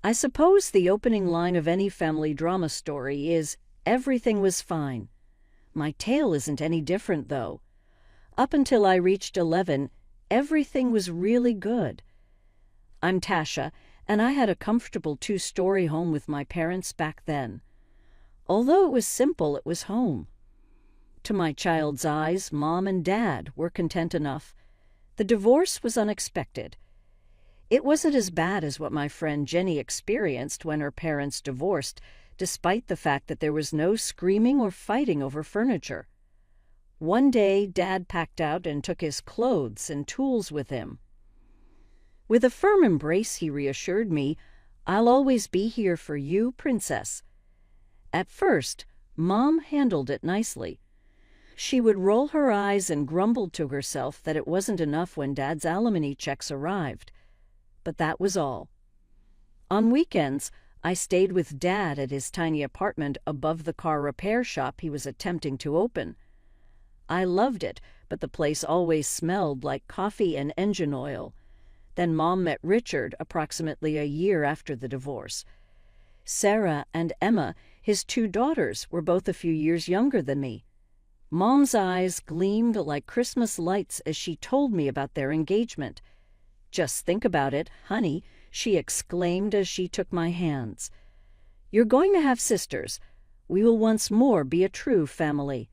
I suppose the opening line of any family drama story is, "Everything was fine." My tale isn't any different, though. Up until I reached 11, everything was really good. I'm Tasha, and I had a comfortable two-story home with my parents back then. Although it was simple, it was home. To my child's eyes, Mom and Dad were content enough. The divorce was unexpected. It wasn't as bad as what my friend Jenny experienced when her parents divorced, despite the fact that there was no screaming or fighting over furniture. One day, Dad packed out and took his clothes and tools with him. With a firm embrace, he reassured me, "I'll always be here for you, Princess." At first, Mom handled it nicely. She would roll her eyes and grumble to herself that it wasn't enough when Dad's alimony checks arrived. But that was all. On weekends, I stayed with Dad at his tiny apartment above the car repair shop he was attempting to open. I loved it, but the place always smelled like coffee and engine oil. Then Mom met Richard approximately a year after the divorce. Sarah and Emma, his two daughters, were both a few years younger than me. Mom's eyes gleamed like Christmas lights as she told me about their engagement. "Just think about it, honey," she exclaimed as she took my hands. "You're going to have sisters. We will once more be a true family."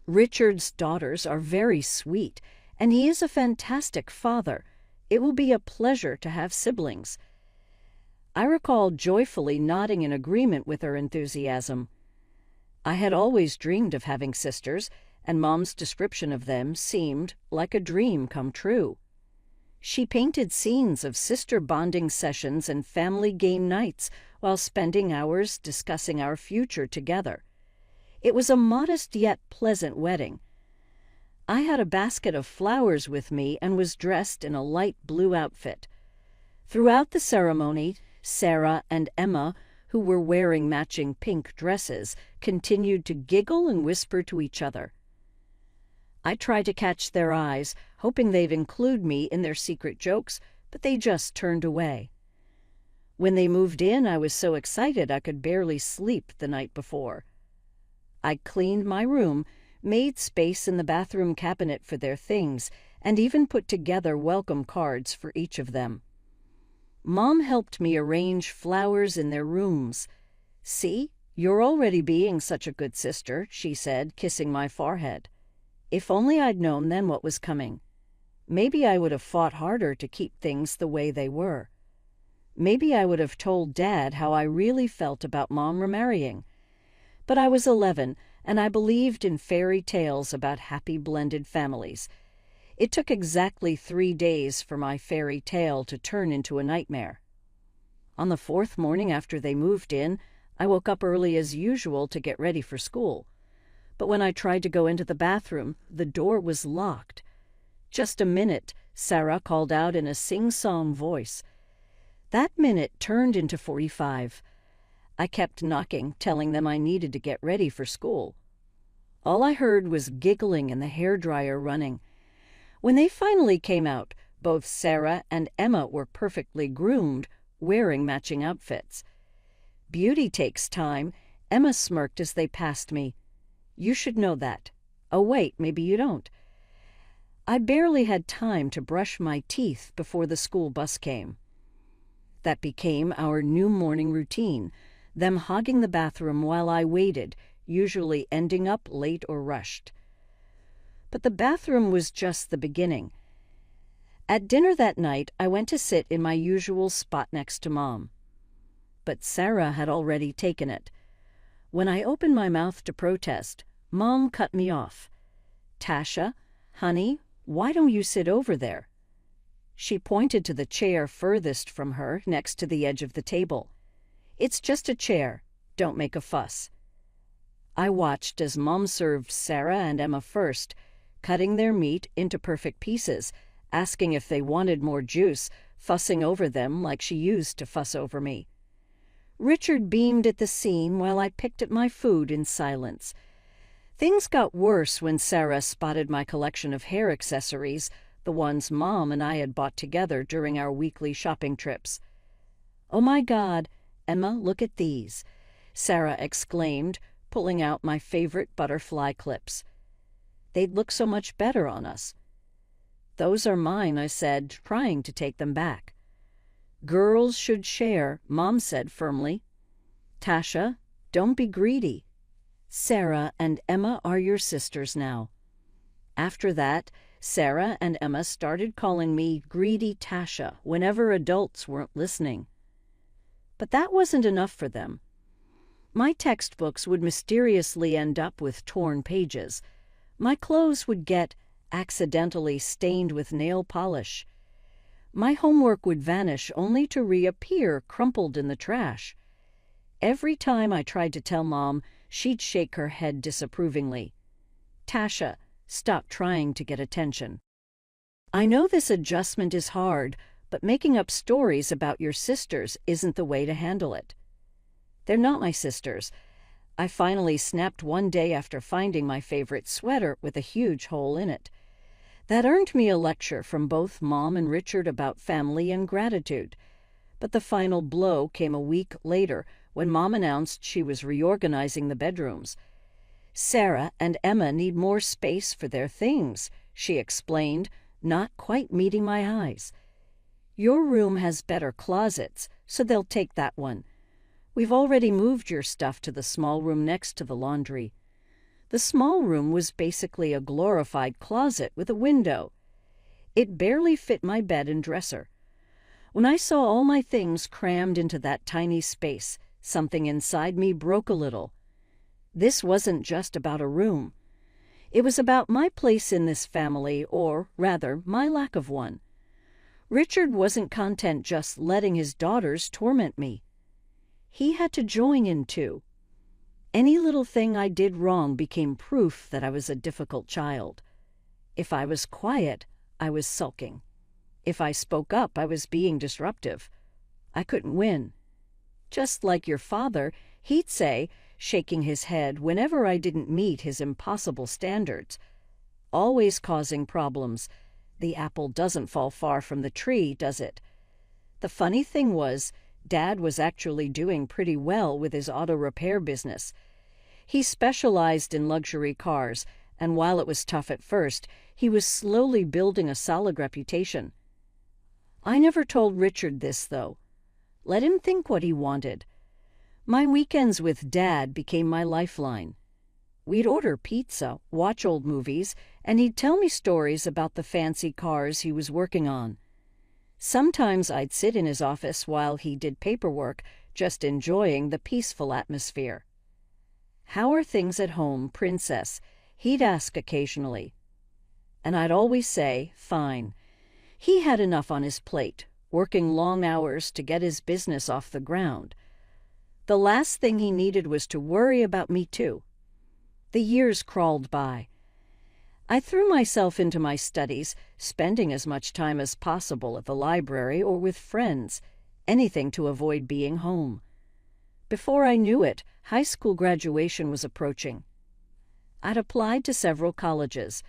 Richard's daughters are very sweet, and he is a fantastic father. It will be a pleasure to have siblings. I recall joyfully nodding in agreement with her enthusiasm. I had always dreamed of having sisters, and Mom's description of them seemed like a dream come true. She painted scenes of sister bonding sessions and family game nights while spending hours discussing our future together. It was a modest yet pleasant wedding. I had a basket of flowers with me and was dressed in a light blue outfit. Throughout the ceremony, Sarah and Emma, who were wearing matching pink dresses, continued to giggle and whisper to each other. I tried to catch their eyes, hoping they'd include me in their secret jokes, but they just turned away. When they moved in, I was so excited I could barely sleep the night before. I cleaned my room, made space in the bathroom cabinet for their things, and even put together welcome cards for each of them. Mom helped me arrange flowers in their rooms. "See, you're already being such a good sister," she said, kissing my forehead. If only I'd known then what was coming. Maybe I would have fought harder to keep things the way they were. Maybe I would have told Dad how I really felt about Mom remarrying. But I was 11, and I believed in fairy tales about happy blended families. It took exactly 3 days for my fairy tale to turn into a nightmare. On the 4th morning after they moved in, I woke up early as usual to get ready for school. But when I tried to go into the bathroom, the door was locked. "Just a minute," Sarah called out in a sing-song voice. That minute turned into 45. I kept knocking, telling them I needed to get ready for school. All I heard was giggling and the hairdryer running. When they finally came out, both Sarah and Emma were perfectly groomed, wearing matching outfits. "Beauty takes time," Emma smirked as they passed me. "You should know that. Oh wait, maybe you don't." I barely had time to brush my teeth before the school bus came. That became our new morning routine, them hogging the bathroom while I waited, usually ending up late or rushed. But the bathroom was just the beginning. At dinner that night, I went to sit in my usual spot next to Mom. But Sarah had already taken it. When I opened my mouth to protest, Mom cut me off. "Tasha, honey, why don't you sit over there?" She pointed to the chair furthest from her, next to the edge of the table. "It's just a chair. Don't make a fuss." I watched as Mom served Sarah and Emma first, cutting their meat into perfect pieces, asking if they wanted more juice, fussing over them like she used to fuss over me. Richard beamed at the scene while I picked at my food in silence. Things got worse when Sarah spotted my collection of hair accessories, the ones Mom and I had bought together during our weekly shopping trips. "Oh my God, Emma, look at these," Sarah exclaimed, pulling out my favorite butterfly clips. "They'd look so much better on us." "Those are mine," I said, trying to take them back. "Girls should share," Mom said firmly. "Tasha, don't be greedy. Sarah and Emma are your sisters now." After that, Sarah and Emma started calling me Greedy Tasha whenever adults weren't listening. But that wasn't enough for them. My textbooks would mysteriously end up with torn pages. My clothes would get accidentally stained with nail polish. My homework would vanish only to reappear crumpled in the trash. Every time I tried to tell Mom, she'd shake her head disapprovingly. "Tasha, stop trying to get attention." I know this adjustment is hard, but making up stories about your sisters isn't the way to handle it. They're not my sisters. I finally snapped one day after finding my favorite sweater with a huge hole in it. That earned me a lecture from both Mom and Richard about family and gratitude. But the final blow came a week later when Mom announced she was reorganizing the bedrooms. "Sarah and Emma need more space for their things," she explained, not quite meeting my eyes. "Your room has better closets, so they'll take that one. We've already moved your stuff to the small room next to the laundry." The small room was basically a glorified closet with a window. It barely fit my bed and dresser. When I saw all my things crammed into that tiny space, something inside me broke a little. This wasn't just about a room. It was about my place in this family, or rather, my lack of one. Richard wasn't content just letting his daughters torment me. He had to join in too. Any little thing I did wrong became proof that I was a difficult child. If I was quiet, I was sulking. If I spoke up, I was being disruptive. I couldn't win. "Just like your father," he'd say, shaking his head whenever I didn't meet his impossible standards. Always causing problems. The apple doesn't fall far from the tree, does it? The funny thing was, Dad was actually doing pretty well with his auto repair business. He specialized in luxury cars, and while it was tough at first, he was slowly building a solid reputation. I never told Richard this, though. Let him think what he wanted. My weekends with Dad became my lifeline. We'd order pizza, watch old movies, and he'd tell me stories about the fancy cars he was working on. Sometimes I'd sit in his office while he did paperwork, just enjoying the peaceful atmosphere. "How are things at home, Princess?" he'd ask occasionally. And I'd always say, "Fine." He had enough on his plate, working long hours to get his business off the ground. The last thing he needed was to worry about me too. The years crawled by. I threw myself into my studies, spending as much time as possible at the library or with friends, anything to avoid being home. Before I knew it, high school graduation was approaching. I'd applied to several colleges.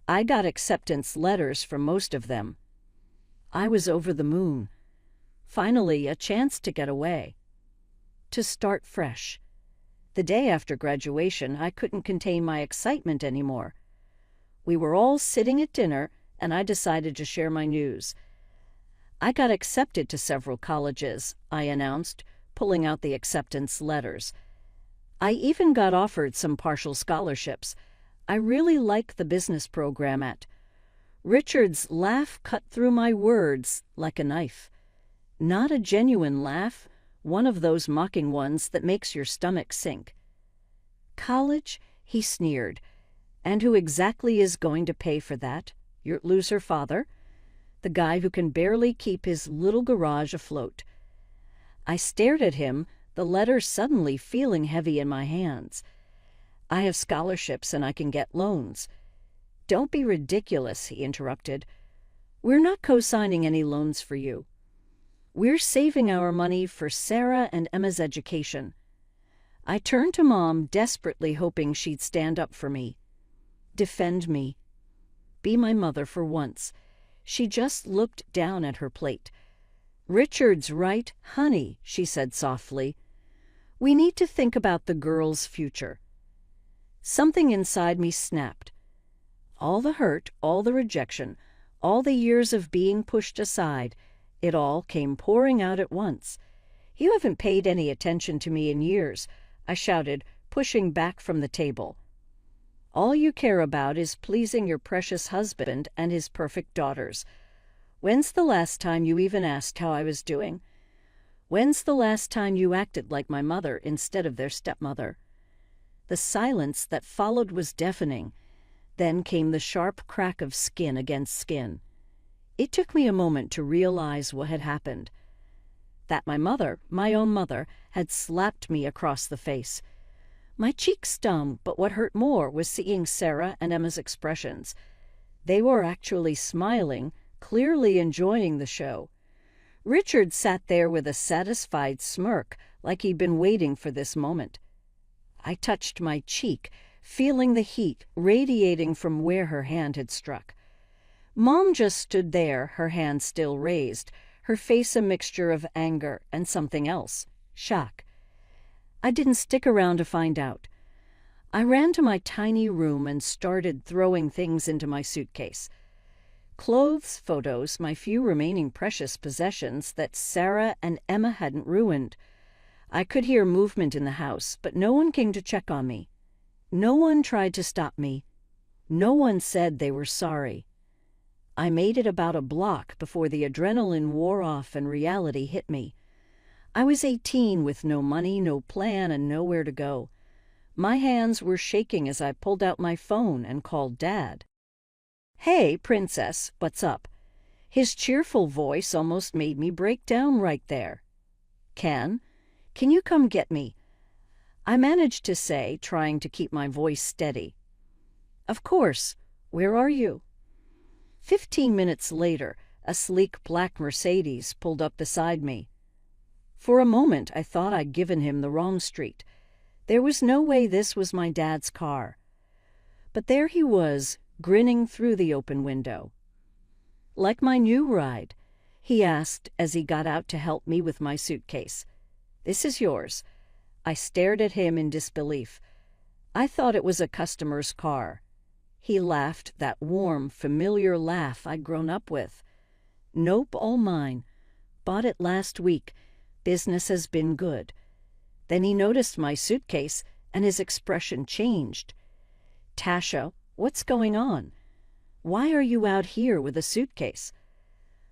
I got acceptance letters from most of them. I was over the moon. Finally, a chance to get away. To start fresh. The day after graduation, I couldn't contain my excitement anymore. We were all sitting at dinner, and I decided to share my news. "I got accepted to several colleges," I announced, pulling out the acceptance letters. "I even got offered some partial scholarships. I really like the business program at—" Richard's laugh cut through my words like a knife. Not a genuine laugh, one of those mocking ones that makes your stomach sink. "College?" he sneered. "And who exactly is going to pay for that? Your loser father? The guy who can barely keep his little garage afloat." I stared at him, the letter suddenly feeling heavy in my hands. "I have scholarships and I can get loans." "Don't be ridiculous," he interrupted. "We're not co-signing any loans for you. We're saving our money for Sarah and Emma's education." I turned to Mom, desperately hoping she'd stand up for me. Defend me. Be my mother for once. She just looked down at her plate. "Richard's right, honey," she said softly. "We need to think about the girl's future." Something inside me snapped. All the hurt, all the rejection, all the years of being pushed aside, it all came pouring out at once. "You haven't paid any attention to me in years," I shouted, pushing back from the table. "All you care about is pleasing your precious husband and his perfect daughters. When's the last time you even asked how I was doing? When's the last time you acted like my mother instead of their stepmother?" The silence that followed was deafening. Then came the sharp crack of skin against skin. It took me a moment to realize what had happened. That my mother, my own mother, had slapped me across the face. My cheek stung, but what hurt more was seeing Sarah and Emma's expressions. They were actually smiling, clearly enjoying the show. Richard sat there with a satisfied smirk, like he'd been waiting for this moment. I touched my cheek, feeling the heat radiating from where her hand had struck. Mom just stood there, her hand still raised, her face a mixture of anger and something else, shock. I didn't stick around to find out. I ran to my tiny room and started throwing things into my suitcase. Clothes, photos, my few remaining precious possessions that Sarah and Emma hadn't ruined. I could hear movement in the house, but no one came to check on me. No one tried to stop me. No one said they were sorry. I made it about a block before the adrenaline wore off and reality hit me. I was 18 with no money, no plan, and nowhere to go. My hands were shaking as I pulled out my phone and called Dad. "Hey, Princess, what's up?" His cheerful voice almost made me break down right there. Can you come get me?" I managed to say, trying to keep my voice steady. "Of course. Where are you?" 15 minutes later, a sleek black Mercedes pulled up beside me. For a moment, I thought I'd given him the wrong street. There was no way this was my dad's car. But there he was, grinning through the open window. "Like my new ride?" he asked as he got out to help me with my suitcase. "This is yours." I stared at him in disbelief. I thought it was a customer's car. He laughed, that warm, familiar laugh I'd grown up with. "Nope, all mine. Bought it last week. Business has been good." Then he noticed my suitcase, and his expression changed. "Tasha, what's going on? Why are you out here with a suitcase?"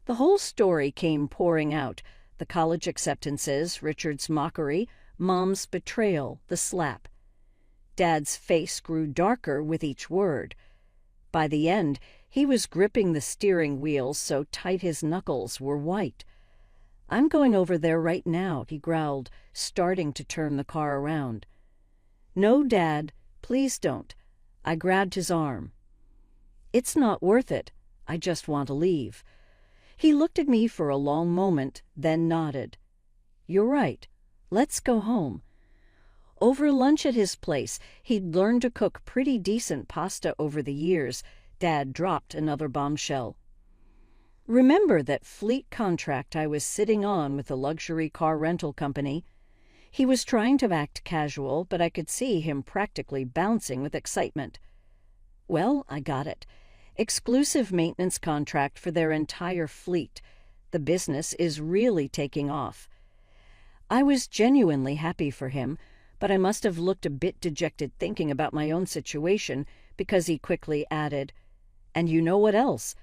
The whole story came pouring out. The college acceptances, Richard's mockery, Mom's betrayal, the slap. Dad's face grew darker with each word. By the end, he was gripping the steering wheel so tight his knuckles were white. "I'm going over there right now," he growled, starting to turn the car around. "No, Dad, please don't." I grabbed his arm. "It's not worth it. I just want to leave." He looked at me for a long moment, then nodded. "You're right. Let's go home." Over lunch at his place, he'd learned to cook pretty decent pasta over the years. Dad dropped another bombshell. "Remember that fleet contract I was sitting on with the luxury car rental company?" He was trying to act casual, but I could see him practically bouncing with excitement. "Well, I got it. Exclusive maintenance contract for their entire fleet. The business is really taking off." I was genuinely happy for him, but I must have looked a bit dejected thinking about my own situation, because he quickly added, "And you know what else?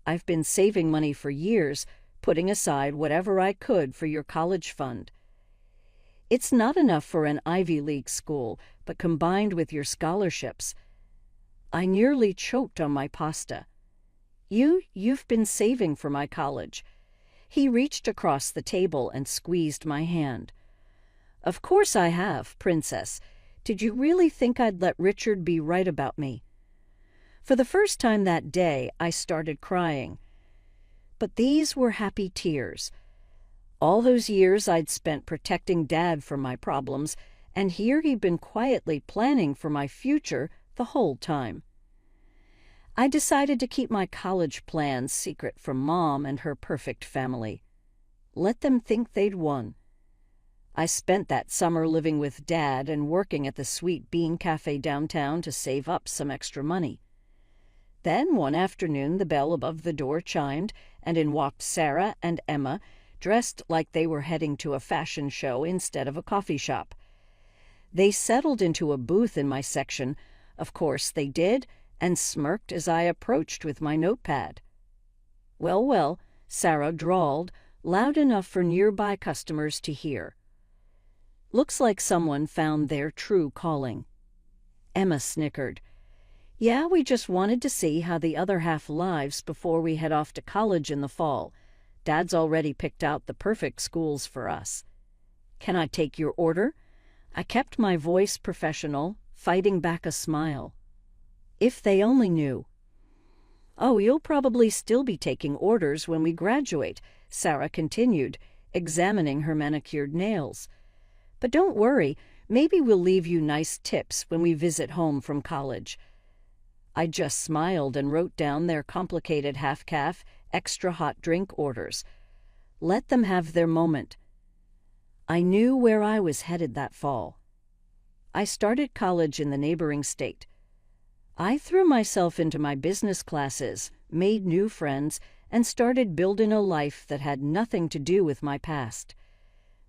I've been saving money for years, putting aside whatever I could for your college fund. It's not enough for an Ivy League school, but combined with your scholarships." I nearly choked on my pasta. You've been saving for my college." He reached across the table and squeezed my hand. "Of course I have, Princess. Did you really think I'd let Richard be right about me?" For the first time that day, I started crying. But these were happy tears. All those years I'd spent protecting Dad from my problems, and here he'd been quietly planning for my future the whole time. I decided to keep my college plans secret from Mom and her perfect family. Let them think they'd won. I spent that summer living with Dad and working at the Sweet Bean Cafe downtown to save up some extra money. Then one afternoon the bell above the door chimed, and in walked Sarah and Emma, dressed like they were heading to a fashion show instead of a coffee shop. They settled into a booth in my section, of course they did, and smirked as I approached with my notepad. "Well, well," Sarah drawled, loud enough for nearby customers to hear. "Looks like someone found their true calling." Emma snickered. "Yeah, we just wanted to see how the other half lives before we head off to college in the fall. Dad's already picked out the perfect schools for us." "Can I take your order?" I kept my voice professional, fighting back a smile. If they only knew. "Oh, you'll probably still be taking orders when we graduate," Sarah continued, examining her manicured nails. "But don't worry, maybe we'll leave you nice tips when we visit home from college." I just smiled and wrote down their complicated half-calf, extra hot drink orders. Let them have their moment. I knew where I was headed that fall. I started college in the neighboring state. I threw myself into my business classes, made new friends, and started building a life that had nothing to do with my past.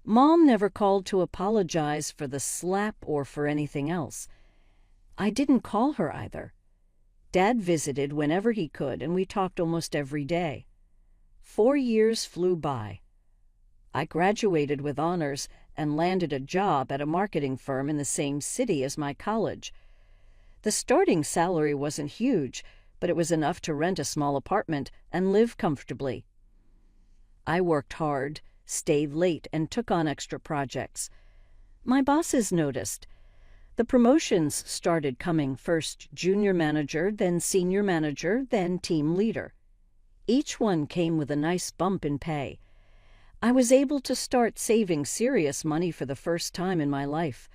Mom never called to apologize for the slap or for anything else. I didn't call her either. Dad visited whenever he could, and we talked almost every day. 4 years flew by. I graduated with honors and landed a job at a marketing firm in the same city as my college. The starting salary wasn't huge, but it was enough to rent a small apartment and live comfortably. I worked hard, stayed late, and took on extra projects. My bosses noticed. The promotions started coming, first junior manager, then senior manager, then team leader. Each one came with a nice bump in pay. I was able to start saving serious money for the first time in my life.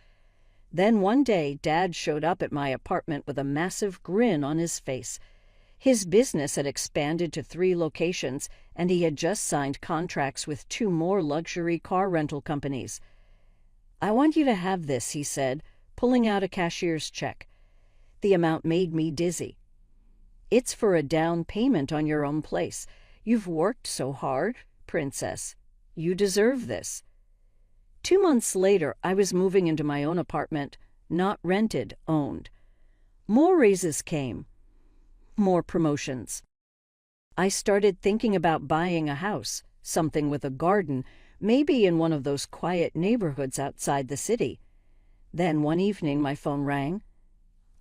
Then one day, Dad showed up at my apartment with a massive grin on his face. His business had expanded to 3 locations, and he had just signed contracts with 2 more luxury car rental companies. "I want you to have this," he said, pulling out a cashier's check. The amount made me dizzy. "It's for a down payment on your own place. You've worked so hard, princess. You deserve this." 2 months later, I was moving into my own apartment, not rented, owned. More raises came. More promotions. I started thinking about buying a house, something with a garden, maybe in one of those quiet neighborhoods outside the city. Then one evening my phone rang.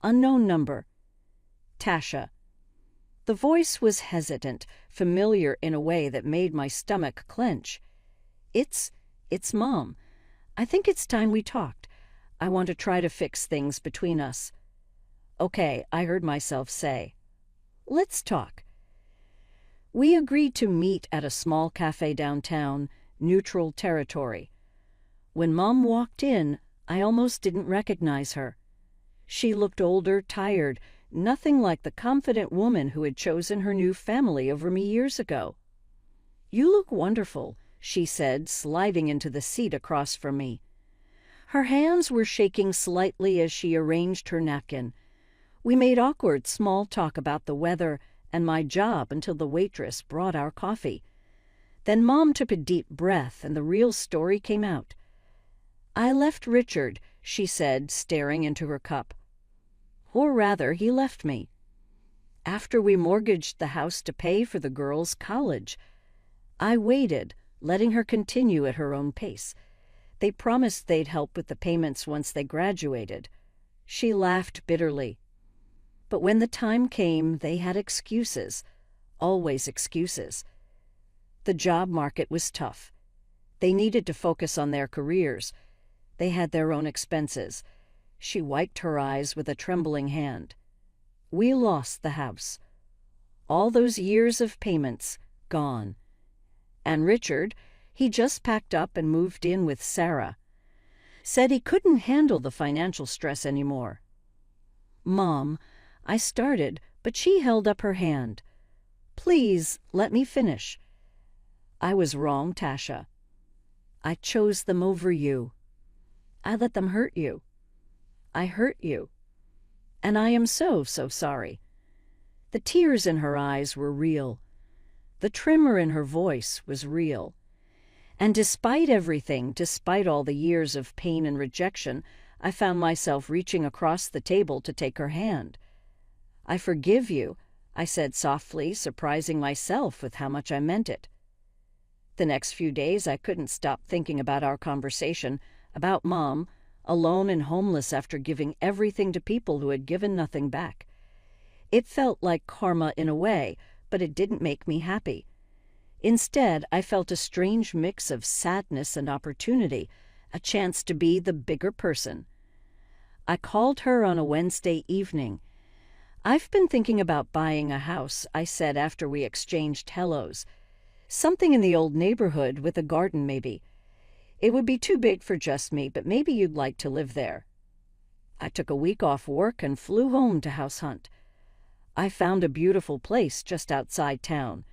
Unknown number. Tasha. The voice was hesitant, familiar in a way that made my stomach clench. It's Mom. I think it's time we talked. I want to try to fix things between us." "Okay," I heard myself say. "Let's talk." We agreed to meet at a small cafe downtown, neutral territory. When Mom walked in, I almost didn't recognize her. She looked older, tired, nothing like the confident woman who had chosen her new family over me years ago. "You look wonderful," she said, sliding into the seat across from me. Her hands were shaking slightly as she arranged her napkin. We made awkward small talk about the weather and my job until the waitress brought our coffee. Then Mom took a deep breath and the real story came out. "I left Richard," she said, staring into her cup. "Or rather, he left me. After we mortgaged the house to pay for the girls' college." I waited, letting her continue at her own pace. They promised they'd help with the payments once they graduated. She laughed bitterly. But when the time came, they had excuses. Always excuses. The job market was tough. They needed to focus on their careers. They had their own expenses. She wiped her eyes with a trembling hand. We lost the house. All those years of payments, gone. And Richard, he just packed up and moved in with Sarah. Said he couldn't handle the financial stress anymore. "Mom," I started, but she held up her hand. "Please, let me finish." I was wrong, Tasha. I chose them over you. I let them hurt you. I hurt you. And I am so, so sorry." The tears in her eyes were real. The tremor in her voice was real. And despite everything, despite all the years of pain and rejection, I found myself reaching across the table to take her hand. "I forgive you," I said softly, surprising myself with how much I meant it. The next few days I couldn't stop thinking about our conversation, about Mom, alone and homeless after giving everything to people who had given nothing back. It felt like karma in a way, but it didn't make me happy. Instead, I felt a strange mix of sadness and opportunity, a chance to be the bigger person. I called her on a Wednesday evening. "I've been thinking about buying a house," I said after we exchanged hellos. "Something in the old neighborhood with a garden, maybe. It would be too big for just me, but maybe you'd like to live there." I took a week off work and flew home to house hunt. I found a beautiful place just outside town.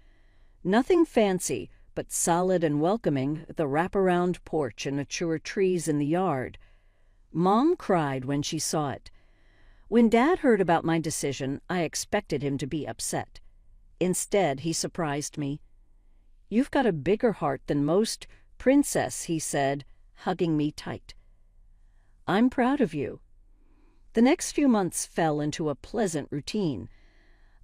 Nothing fancy, but solid and welcoming, the wraparound porch and mature trees in the yard. Mom cried when she saw it. When Dad heard about my decision, I expected him to be upset. Instead, he surprised me. "You've got a bigger heart than most, Princess," he said, hugging me tight. "I'm proud of you." The next few months fell into a pleasant routine.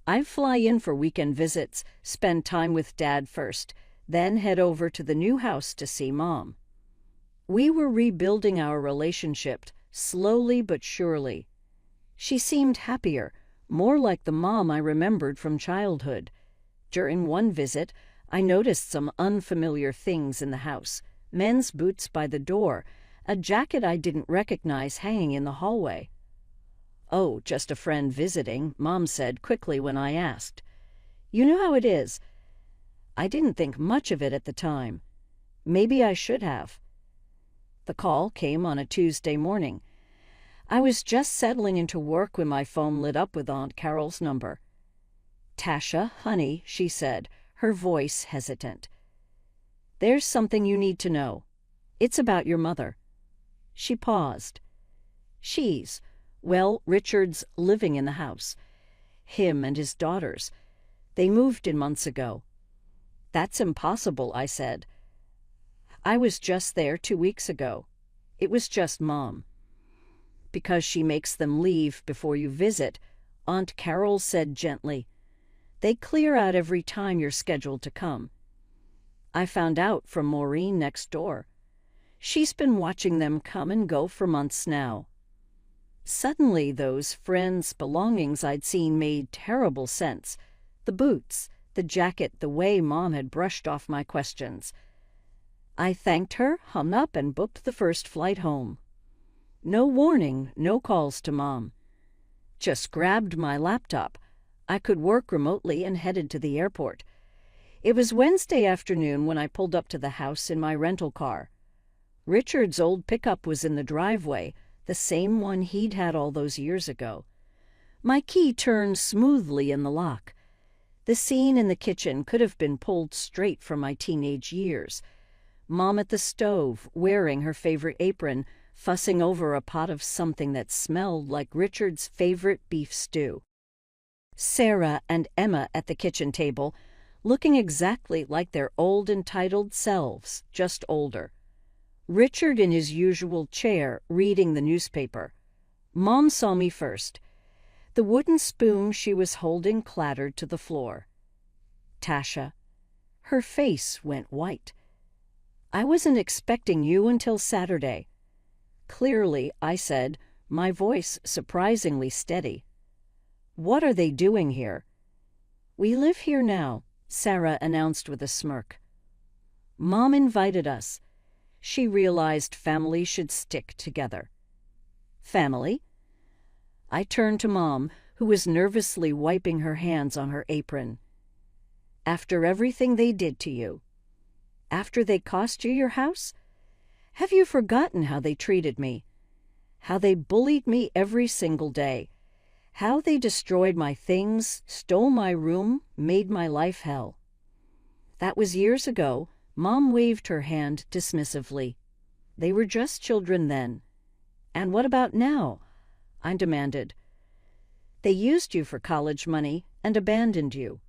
I'd fly in for weekend visits, spend time with Dad first, then head over to the new house to see Mom. We were rebuilding our relationship, slowly but surely. She seemed happier, more like the Mom I remembered from childhood. During one visit, I noticed some unfamiliar things in the house: men's boots by the door, a jacket I didn't recognize hanging in the hallway. "Oh, just a friend visiting," Mom said quickly when I asked. "You know how it is." I didn't think much of it at the time. Maybe I should have. The call came on a Tuesday morning. I was just settling into work when my phone lit up with Aunt Carol's number. "Tasha, honey," she said, her voice hesitant. "There's something you need to know. It's about your mother." She paused. Well, Richard's living in the house. Him and his daughters. They moved in months ago." "That's impossible," I said. "I was just there 2 weeks ago. It was just Mom." "Because she makes them leave before you visit," Aunt Carol said gently. "They clear out every time you're scheduled to come." I found out from Maureen next door. She's been watching them come and go for months now. Suddenly, those friends' belongings I'd seen made terrible sense. The boots, the jacket, the way Mom had brushed off my questions. I thanked her, hung up, and booked the first flight home. No warning, no calls to Mom. Just grabbed my laptop. I could work remotely and headed to the airport. It was Wednesday afternoon when I pulled up to the house in my rental car. Richard's old pickup was in the driveway, the same one he'd had all those years ago. My key turned smoothly in the lock. The scene in the kitchen could have been pulled straight from my teenage years. Mom at the stove, wearing her favorite apron, fussing over a pot of something that smelled like Richard's favorite beef stew. Sarah and Emma at the kitchen table, looking exactly like their old entitled selves, just older. Richard in his usual chair, reading the newspaper. Mom saw me first. The wooden spoon she was holding clattered to the floor. "Tasha." Her face went white. "I wasn't expecting you until Saturday." Clearly, I said, my voice surprisingly steady. "What are they doing here?" "We live here now," Sarah announced with a smirk. "Mom invited us." She realized family should stick together. "Family?" I turned to Mom, who was nervously wiping her hands on her apron. "After everything they did to you? After they cost you your house? Have you forgotten how they treated me? How they bullied me every single day? How they destroyed my things, stole my room, made my life hell? That was years ago, Mom waved her hand dismissively. They were just children then. And what about now? I demanded. They used you for college money and abandoned you.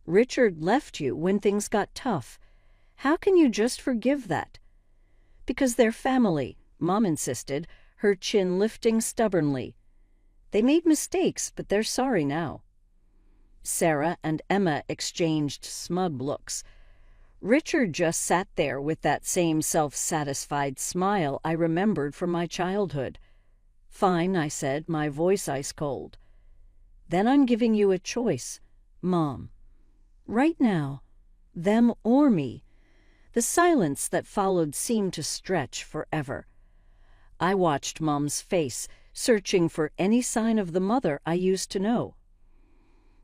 Richard left you when things got tough. How can you just forgive that? Because they're family, Mom insisted, her chin lifting stubbornly. They made mistakes, but they're sorry now. Sarah and Emma exchanged smug looks. Richard just sat there with that same self-satisfied smile I remembered from my childhood. Fine, I said, my voice ice cold. Then I'm giving you a choice, Mom. Right now, them or me. The silence that followed seemed to stretch forever. I watched Mom's face, searching for any sign of the mother I used to know.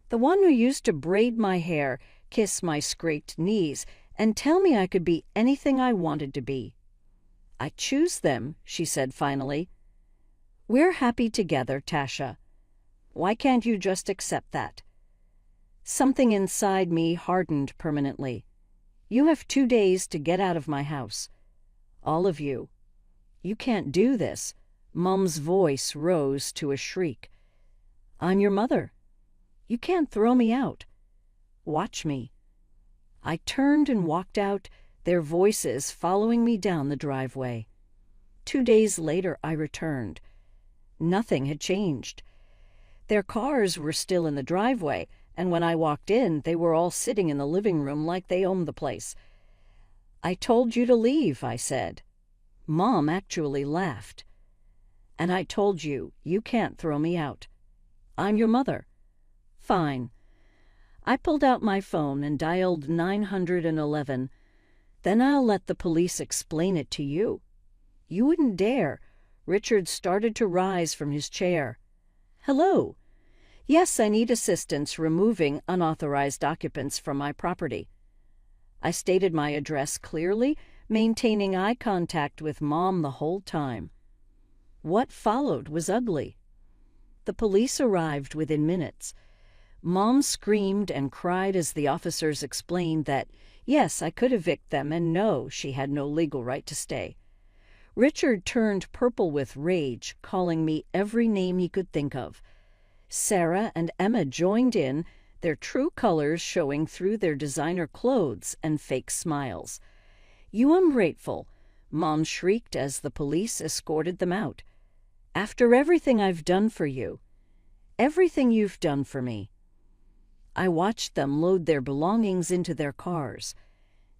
The one who used to braid my hair, kiss my scraped knees, and tell me I could be anything I wanted to be. I choose them, she said finally. We're happy together, Tasha. Why can't you just accept that? Something inside me hardened permanently. You have 2 days to get out of my house. All of you. You can't do this. Mom's voice rose to a shriek. I'm your mother. You can't throw me out. Watch me. I turned and walked out, their voices following me down the driveway. 2 days later, I returned. Nothing had changed. Their cars were still in the driveway, and when I walked in, they were all sitting in the living room like they owned the place. I told you to leave, I said. Mom actually laughed. And I told you, you can't throw me out. I'm your mother. Fine. I pulled out my phone and dialed 911. Then I'll let the police explain it to you. You wouldn't dare. Richard started to rise from his chair. Hello. Yes, I need assistance removing unauthorized occupants from my property. I stated my address clearly, maintaining eye contact with Mom the whole time. What followed was ugly. The police arrived within minutes. Mom screamed and cried as the officers explained that, yes, I could evict them, and no, she had no legal right to stay. Richard turned purple with rage, calling me every name he could think of. Sarah and Emma joined in, their true colors showing through their designer clothes and fake smiles. You ungrateful, Mom shrieked as the police escorted them out. After everything I've done for you, everything you've done for me. I watched them load their belongings into their cars.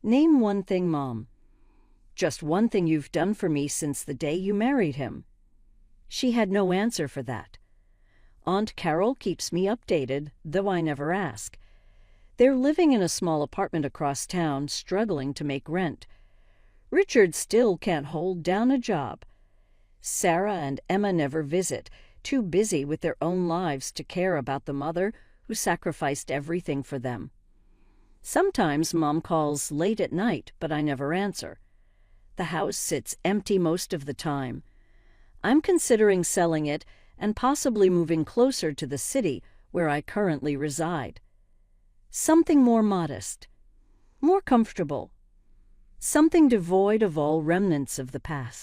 Name one thing, Mom. Just one thing you've done for me since the day you married him. She had no answer for that. Aunt Carol keeps me updated, though I never ask. They're living in a small apartment across town, struggling to make rent. Richard still can't hold down a job. Sarah and Emma never visit, too busy with their own lives to care about the mother who sacrificed everything for them. Sometimes Mom calls late at night, but I never answer. The house sits empty most of the time. I'm considering selling it and possibly moving closer to the city where I currently reside. Something more modest, more comfortable, something devoid of all remnants of the past.